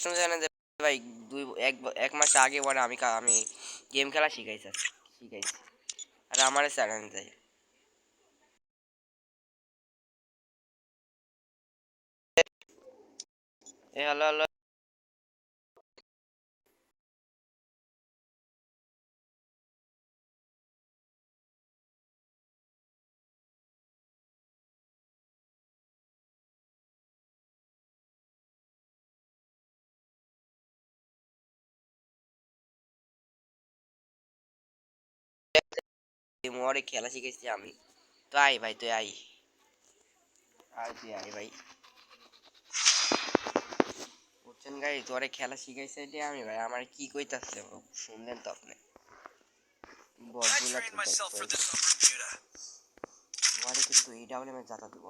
Custom চ্যানেলে ভাই এক মাস আগে পরে আমি গেম খেলা শিখাইছি। আর আমার চ্যালেঞ্জ দেয় এ হ্যালো হ্যালো মোরে খেলা শিখাইছি আমি। তো আই ভাই তুই আই তুই আই ভাই বুঝছেন গাই তোরে খেলা শিখাইছে এটা আমি ভাই আমার কি কইতাছে শুনলেন তো আপনি বড়গুলা মোরে কিন্তু এই ডাবলে আমি জাতা দিব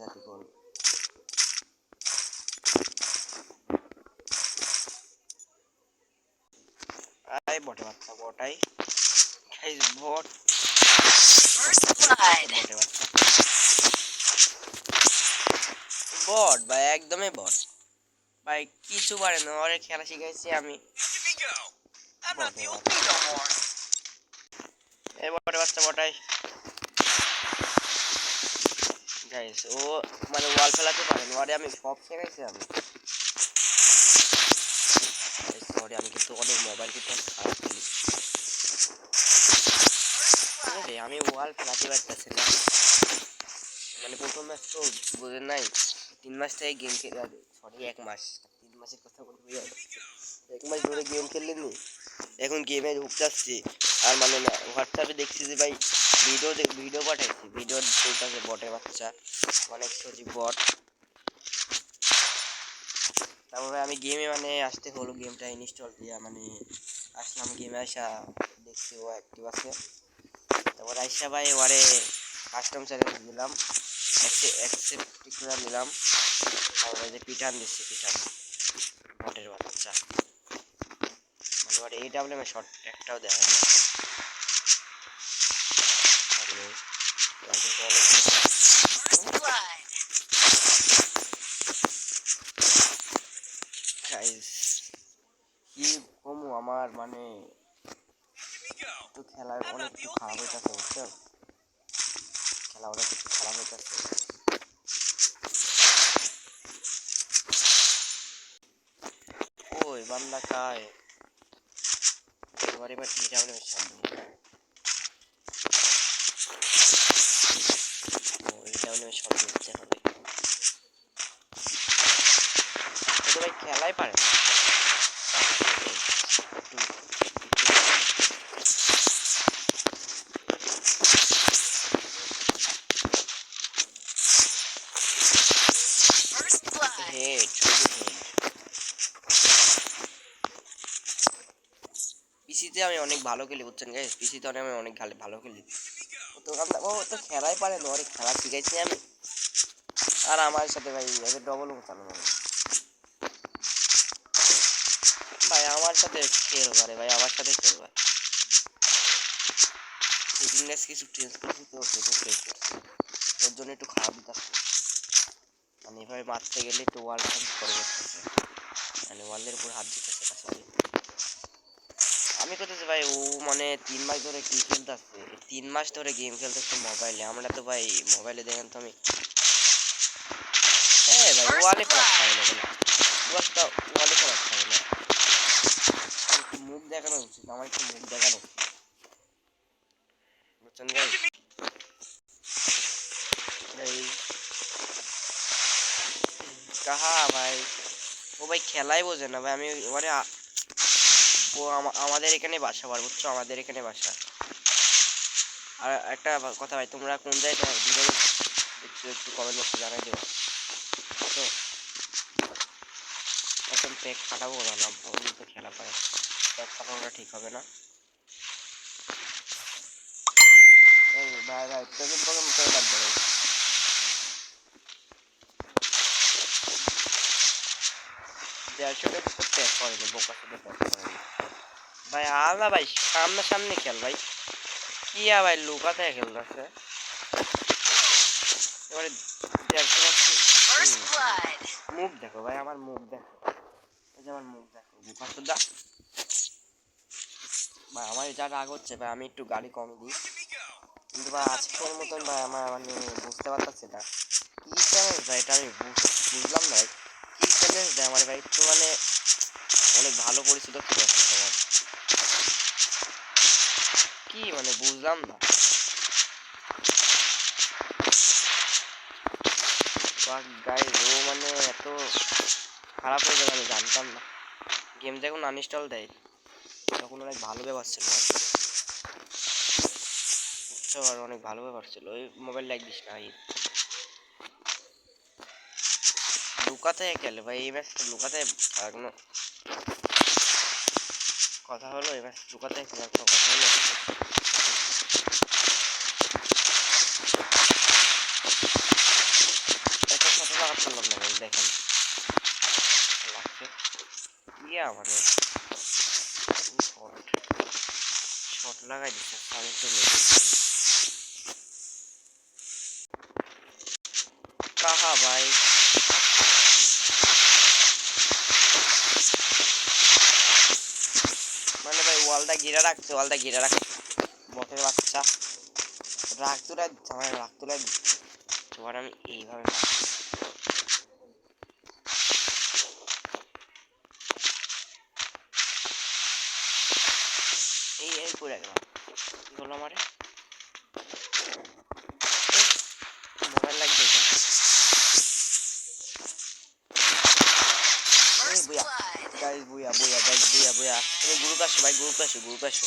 জাতি বল আই বটে বাচ্চা বটাই খাই বট বটে বাচ্চা বট ভাই একদমই বট ভাই কিছু পারে না ওরে খেলা শিখাইছি আমি এই বটে বাচ্চা বটাই গাইস ও মানে ওয়াল ফেলাতে পারে না ওরে আমি সব শিখাইছি আমি সরি আমি কিন্তু অনেক মোবাইল কিন্তু খারাপ করি আমি ওয়াল ফেলাতে পারতেছি না মানে প্রথম ম্যাচ তো বোঝেন নাই 3 মাস থেকে গেম খেলে সরি 1 মাস 3 মাসের কথা বলতে 1 মাস ধরে গেম খেললেনি এখন গেমে ঢুকতে আসছি আর মানে না হোয়াটসঅ্যাপে দেখছি যে ভাই ভিডিও পাঠাইছি ভিডিও চলতেছে বটের বাচ্চা অনেক সজি বট তারপরে আমি গেমে মানে আসতে হলো গেমটা ইনস্টল দিয়া মানে আসলাম গেমে আসা দেখছি ও অ্যাক্টিভ আছে তারপর আইসা ভাই ওরে কাস্টম চ্যালেঞ্জ দিলাম অ্যাকসেপ্ট করে নিলাম তারপরে যে পিটান দিচ্ছি পিটান বটের বাচ্চা মানে ওর এই ডাবলেমে শট একটাও দেখা যায় কি কমু আমার মানে একটু খেলার অনেক একটু খারাপ হইতেছে বুঝছো খেলা অনেক একটু খারাপ হইতেছে ওই বান্দা কায় এবার কি ডাবলেমে সামনে এই ডাবলেমে শট দিতে হবে তো ভাই খেলাই পারে পিসিতে আমি অনেক ভালো খেলি বুঝছেন গাইস পিসিতে আমি অনেক ভালো খেলি তো ও তো খেলাই পারে না অনেক খেলা শিখাইছি আমি আর আমার সাথে ভাই এদের ডবল চালানো ভাই আমার সাথে খেলবা রে ভাই আমার সাথে খেলবা ফিটনেস কিছু চেঞ্জ করছি তো সেটা চেঞ্জ করছি ওর জন্য একটু খারাপ দিতেছে মানে এভাবে মারতে গেলে একটু ওয়াল করে বসতেছে মানে ওয়ালের উপর হাত দিতেছে কাছে আমি করতেছি ভাই ও মানে 3 মাস ধরে কি খেলতেছে 3 মাস ধরে গেম খেলতেছে মোবাইলে আমরা তো ভাই মোবাইলে দেখেন তো আমি ভাই ওয়ালে ক্লাস পাই না ওয়ালে ক্লাস পাই না মুখ দেখানো উচিত আমার একটু মুখ দেখানো বুঝছেন ভাই কাহা ভাই ও ভাই খেলাই বোঝে না ভাই আমি মানে ও আমাদের এখানে বাসা বার বুঝছো আমাদের এখানে বাসা আর একটা কথা ভাই তোমরা কোন জায়গায় ভিডিও দেখছো একটু কমেন্ট বক্সে জানাই দেবো তো এখন প্যাক কাটাবো না অন্য তো খেলা পায় প্যাক কাটানোটা ঠিক হবে না ভাই ভাই প্যাকেট প্রোগ্রাম করে বাদ দেবে 150 টাকা প্যাক করে দেবো বোকা সাথে প্যাক করে দেবো ভাই আলা ভাই সামনে খেল ভাই কি ভাই লুকাতে খেলতেছে এবারে 150 মুখ দেখো ভাই আমার মুখ দেখো আমার মুখ দেখো বুকা সুদা ভাই। আমার যা রাগ হচ্ছে ভাই, আমি একটু গাড়ি কমই দিই, কিন্তু ভাই আজকের মতন ভাই আমার মানে বুঝতে পারতেছি না কি চ্যালেঞ্জ ভাই, এটা আমি বুঝলাম না ভাই, কি চ্যালেঞ্জ দেয় আমার ভাই, একটু মানে অনেক ভালো পরিচিত ছিল তোমার, কি মানে বুঝলাম না গাইজ। ও মানে এত খারাপ হয়ে যাবে আমি জানতাম না। গেম যখন আনইনস্টল দেয় তখন অনেক ভালো ব্যবহার ছিল বুঝছো, আর অনেক ভালো ব্যবহার ছিল। ওই মোবাইল লাইক দিস না ভাই, লুকাতে গেলে ভাই এই ম্যাচটা লুকাতে কোনো কথা হলো, এই ম্যাচ লুকাতে খেলার কোনো কথা হলো। এত শত টাকা করলাম না ভাই, দেখেন লাগছে ইয়া মানে শর্ট শর্ট লাগাই দিচ্ছে আমি তো কাহা ভাই। মানে ভাই ওয়ালটা ঘিরে রাখছে, ওয়ালটা ঘিরে রাখছে বটের বাচ্চা, রাগ তুলে আমার রাগ তুলে তোমার আমি এইভাবে এই করে গেলাম কি হলো আমারে মোবাইল লাগবে বুয়া গাইস, বুয়া বুয়া গাইস, বুয়া বুয়া তুমি গ্রুপ আসো ভাই, গ্রুপ আসো, গ্রুপ আসো।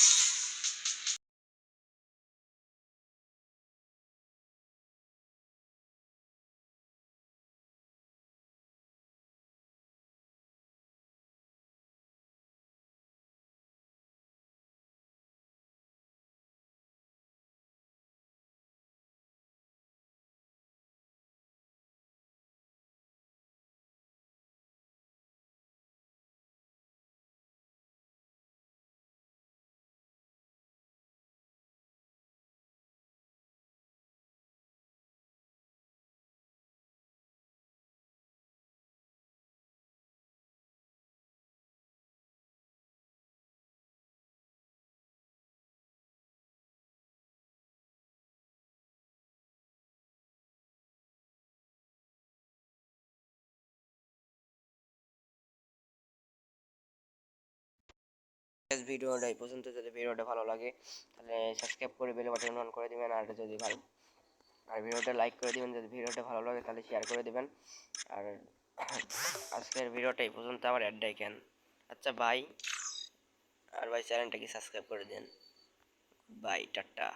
ভিডিওটা এই পর্যন্ত, যদি ভিডিওটা ভালো লাগে তাহলে সাবস্ক্রাইব করে বেল বাটন অন করে দিবেন, আর যদি ভালো আর ভিডিওটা লাইক করে দিবেন, যদি ভিডিওটা ভালো লাগে তাহলে শেয়ার করে দিবেন। আর আজকের ভিডিওটা এই পর্যন্ত, আমার অ্যাডটাই কেন আচ্ছা বাই। আর ভাই চ্যানেলটাকে সাবস্ক্রাইব করে দেন, বাই টাটা।